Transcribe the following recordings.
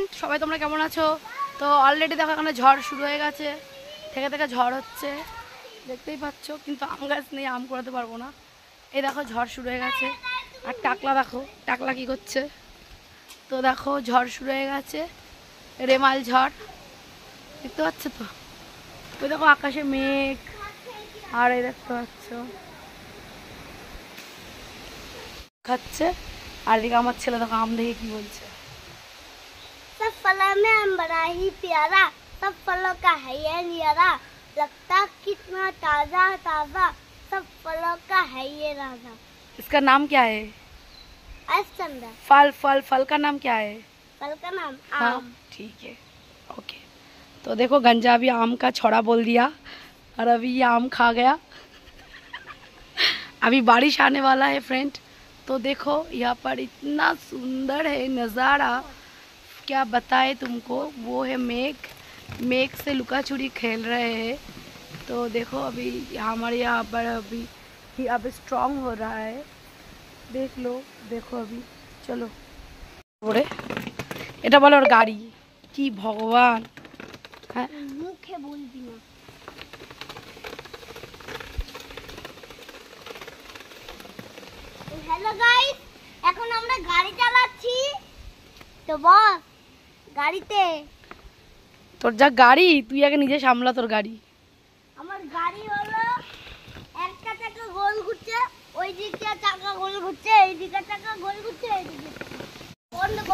Friend, সবাই তোমরা কেমন আছো? তো অলরেডি দেখো এখানে ঝড় শুরু হয়ে গেছে, থেকে থেকে ঝড় হচ্ছে, দেখতেই পাচ্ছ। কিন্তু আম গাছ নেই, আম করাতে পারবো না। এই দেখো ঝড় শুরু হয়ে গেছে। আর টাকলা দেখো, টাকলা কি করছে? তো দেখো ঝড় শুরু হয়ে গেছে, রেমাল ঝড়, দেখতে পাচ্ছ তো? ওই দেখো আকাশে মেঘ, আর এই দেখতে পাচ্ছ খাচ্ছে। আর এদিকে আমার ছেলে দেখো আম দেখে কি বলছে। सब फलों में आम बड़ा ही प्यारा, सब फलों का है ये नियारा, लगता कितना ताजा ताजा, सब फलों का है ये राजा। इसका नाम क्या है? चंदा। फल फल फल का नाम क्या है? फल का नाम हाँ आम। ठीक है, ओके। तो देखो गंजा अभी आम का छौड़ा बोल दिया और अभी ये आम खा गया। अभी बारिश आने वाला है फ्रेंड। तो देखो यहाँ पर इतना सुंदर है नज़ारा, क्या बताए तुमको। वो है मेघ, मेघ से लुका छुड़ी खेल रहे हैं। तो देखो अभी हमारे यहाँ पर अभी अब स्ट्रांग हो रहा है, देख लो। देखो अभी चलो ওরে এটা বলো ওর গাড়ি কি ভগবান। হ্যাঁ মুখে বলবি না। হ্যালো গাইস, এখন আমরা গাড়ি চালাচ্ছি। তো বস গাড়িতে তোর যা গাড়ি, তুই আগে নিজে সামলা তোর গাড়ি। আমার গাড়ি হলো একটা চাকা গোল ঘুরছে, ওই দিকে চাকা গোল ঘুরছে, এই দিকে চাকা গোল ঘুরছে, এই দিকে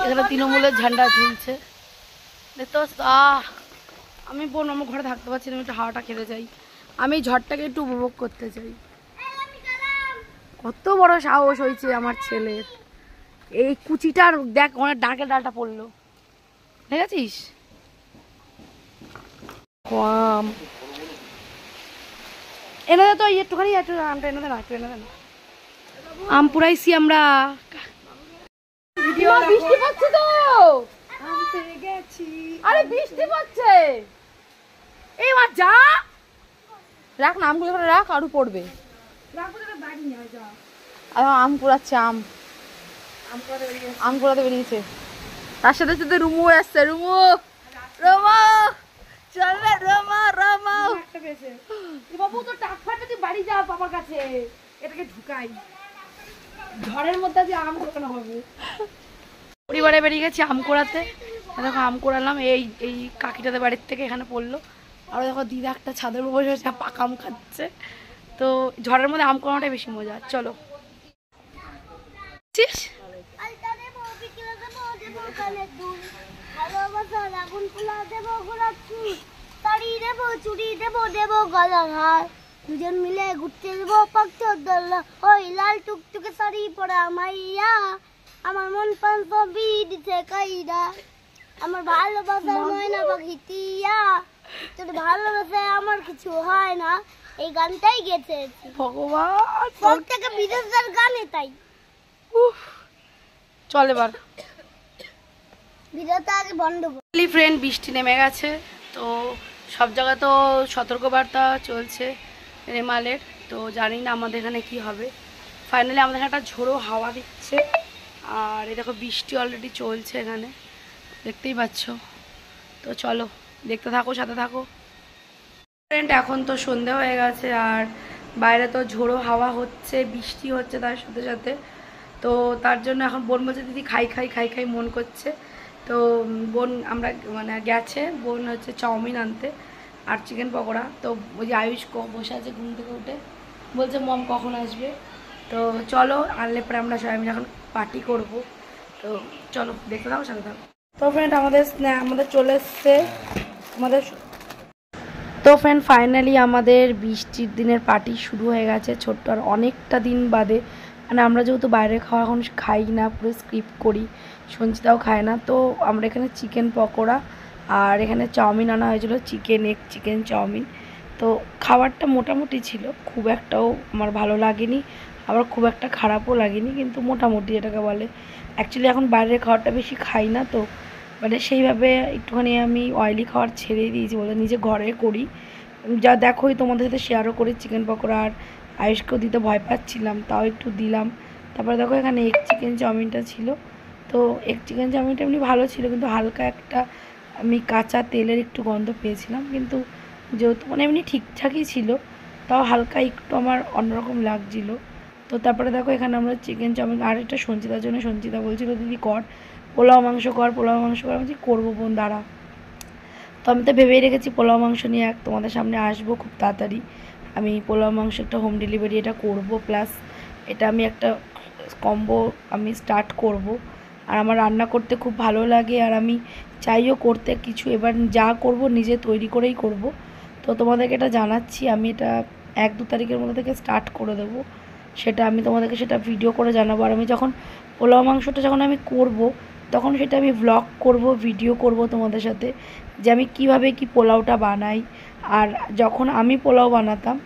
এখানে তৃণমূলের ঝান্ডা ঝুলছে, দেখতে পাচ্ছ? আমি বোন আমার ঘরে থাকতে পারছি না, আমি একটু হাওয়াটা খেতে চাই, আমি ঝড়টাকে একটু উপভোগ করতে চাই। কত বড় সাহস হয়েছে আমার ছেলের। এই কুচিটার দেখ অনেক ডাকের ডালটা পড়লো, দেখেছিস? কম এনে দে তো, একটুখানি একটু আমটা এনে দে না, একটু এনে দে না। আম পুরাইছি আমরা। বৃষ্টি পড়ছে তো, আরে বৃষ্টি পড়ছে। এই মা যা রাখ না, আমগুলো করে রাখ, আরো পড়বে। আম কুড়াচ্ছে, আম কুড়াতে বেরিয়েছে। তার সাথে সাথে রুমু আসছে, রুমু রমা চলবে, রমা রমা বাবু তো টাক ফাটা, তুই বাড়ি যা বাবার কাছে, এটাকে ঢুকাই। ঝড়ের মধ্যে যে আম ঢোকানো হবে। পরিবারে বেরিয়ে গেছি আম কোড়াতে। দেখো আম কোড়ালাম, এই কাকিটাদের বাড়ির থেকে এখানে পড়লো। আর দেখো দিদা একটা ছাদের উপর বসে বসে পাকা আম খাচ্ছে। তো ঝড়ের মধ্যে আম কোড়ানোটাই বেশি মজা। চলো দুজন মিলে ঘুরতে যাবো পাকচোদা, ওই লাল টুকটুকে শাড়ি পরা মাইয়া, আমার মন প্রাণ সবই দিছে কাইদা, আমার ভালোবাসার ময়না পাখি টিয়া, তোর ভালোবাসা আমার কিছু হয় না, এই গানটাই গেছে ভগবান। সব থেকে বিদেশের গান এটাই। চল এবার ভিডিওটা আগে বন্ধ কর। ফ্রেন্ড বৃষ্টি নেমে গেছে, তো সব জায়গায় তো সতর্কবার্তা চলছে রেমালের। তো জানি না আমাদের এখানে কি হবে। ফাইনালি আমাদের এখানে একটা ঝোড়ো হাওয়া দিচ্ছে, আর এই দেখো বৃষ্টি অলরেডি চলছে এখানে, দেখতেই পাচ্ছ। তো চলো দেখতে থাকো, সাথে থাকো ফ্রেন্ড। এখন তো সন্ধে হয়ে গেছে, আর বাইরে তো ঝোড়ো হাওয়া হচ্ছে, বৃষ্টি হচ্ছে তার সাথে সাথে। তো তার জন্য এখন বোন বলছে দিদি খাই খাই খাই খাই মন করছে। তো বোন আমরা মানে গেছে, বোন হচ্ছে চাউমিন আনতে আর চিকেন পকোড়া। তো ওই যে আয়ুষ বসে আছে ঘুম থেকে উঠে, বলছে মম কখন আসবে। তো চলো আনলে পরে আমরা সবাই মিলে এখন পার্টি করব। তো চলো দেখতে থাকো, সাথে থাকো। তো ফ্রেন্ড আমাদের চলে এসছে আমাদের। তো ফ্রেন্ড ফাইনালি আমাদের বৃষ্টির দিনের পার্টি শুরু হয়ে গেছে, ছোট্ট আর অনেকটা দিন বাদে। মানে আমরা যেহেতু বাইরে খাওয়া এখন খাই না, পুরো স্কিপ করি, সঞ্চিতাও খায় না। তো আমরা এখানে চিকেন পকোড়া আর এখানে চাউমিন আনা হয়েছিল, চিকেন এগ চিকেন চাউমিন। তো খাবারটা মোটামুটি ছিল, খুব একটাও আমার ভালো লাগেনি, আবার খুব একটা খারাপও লাগেনি, কিন্তু মোটামুটি এটাকে বলে। অ্যাকচুয়ালি এখন বাইরের খাবারটা বেশি খাই না, তো মানে সেইভাবে একটুখানি আমি অয়েলি খাবার ছেড়েই দিয়েছি, বলে নিজে ঘরে করি। যা দেখোই তোমাদের সাথে শেয়ারও করি, চিকেন পকোড়া আর আয়ুষকেও দিতে ভয় পাচ্ছিলাম, তাও একটু দিলাম। তারপরে দেখো এখানে এগ চিকেন চাউমিনটা ছিল, তো এক চিকেন চাউমিনটা এমনি ভালো ছিল, কিন্তু হালকা একটা আমি কাঁচা তেলের একটু গন্ধ পেয়েছিলাম, কিন্তু যেহেতু মানে এমনি ঠিকঠাকই ছিল, তাও হালকা একটু আমার অন্যরকম লাগছিলো। তো তারপরে দেখো এখানে আমরা চিকেন চাউমিন, আর একটা সঞ্চিতার জন্য, সঞ্চিতা বলছিল দিদি কর পোলাও মাংস কর, পোলাও মাংস কর। আমি বলছি করবো বোন দাঁড়া। তো আমি তো ভেবেই রেখেছি পোলাও মাংস নিয়ে তোমাদের সামনে আসবো খুব তাড়াতাড়ি। আমি পোলাও মাংস একটা হোম ডেলিভারি এটা করব, প্লাস এটা আমি একটা কম্বো আমি স্টার্ট করব। আর আমার রান্না করতে খুব ভালো লাগে, আর আমি চাইও করতে কিছু, এবার যা করব নিজে তৈরি করেই করব। তো তোমাদেরকে এটা জানাচ্ছি, আমি এটা 1-2 তারিখের মধ্যে থেকে স্টার্ট করে দেবো। সেটা আমি তোমাদেরকে সেটা ভিডিও করে জানাবো। আর আমি যখন পোলাও মাংসটা যখন আমি করব, তখন সেটা আমি ভ্লগ করব, ভিডিও করব তোমাদের সাথে, যে আমি কীভাবে কি পোলাওটা বানাই। আর যখন আমি পোলাও বানাতাম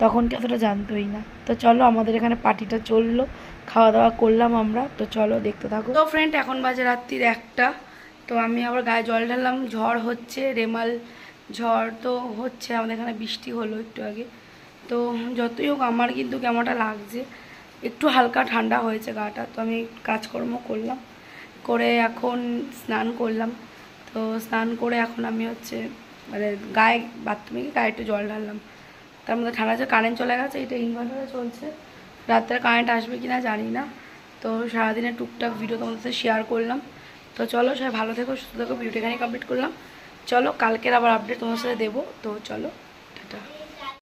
তখন কি অতটা জানতোই না। তো চলো, আমাদের এখানে পার্টিটা চললো, খাওয়া দাওয়া করলাম আমরা, তো চলো দেখতে থাকো। তো ফ্রেন্ড, এখন বাজে রাত্রির 1টা। তো আমি আবার গায়ে জল ঢাললাম, ঝড় হচ্ছে, রেমাল ঝড় তো হচ্ছে, আমাদের এখানে বৃষ্টি হলো একটু আগে। তো যতই হোক আমার কিন্তু কেমনটা লাগছে, একটু হালকা ঠান্ডা হয়েছে গাটা। তো আমি কাজকর্ম করলাম, করে এখন স্নান করলাম। তো স্নান করে এখন আমি হচ্ছে মানে গায়ে বাথরুমে গিয়ে গায়ে একটু জল ঢাললাম। তার মধ্যে ঠান্ডা আছে, কারেন্ট চলে গেছে, এটা ইনভার্টারে চলছে, রাত্রে কারেন্ট আসবে কিনা জানি না। তো সারাদিনের টুকটাক ভিডিও তোমাদের সাথে শেয়ার করলাম। তো চলো সবাই ভালো থেকো, সুস্থ থেকো, ভিডিওটা এখানে কমপ্লিট করলাম। চলো কালকের আবার আপডেট তোমার সাথে দেবো। তো চলো।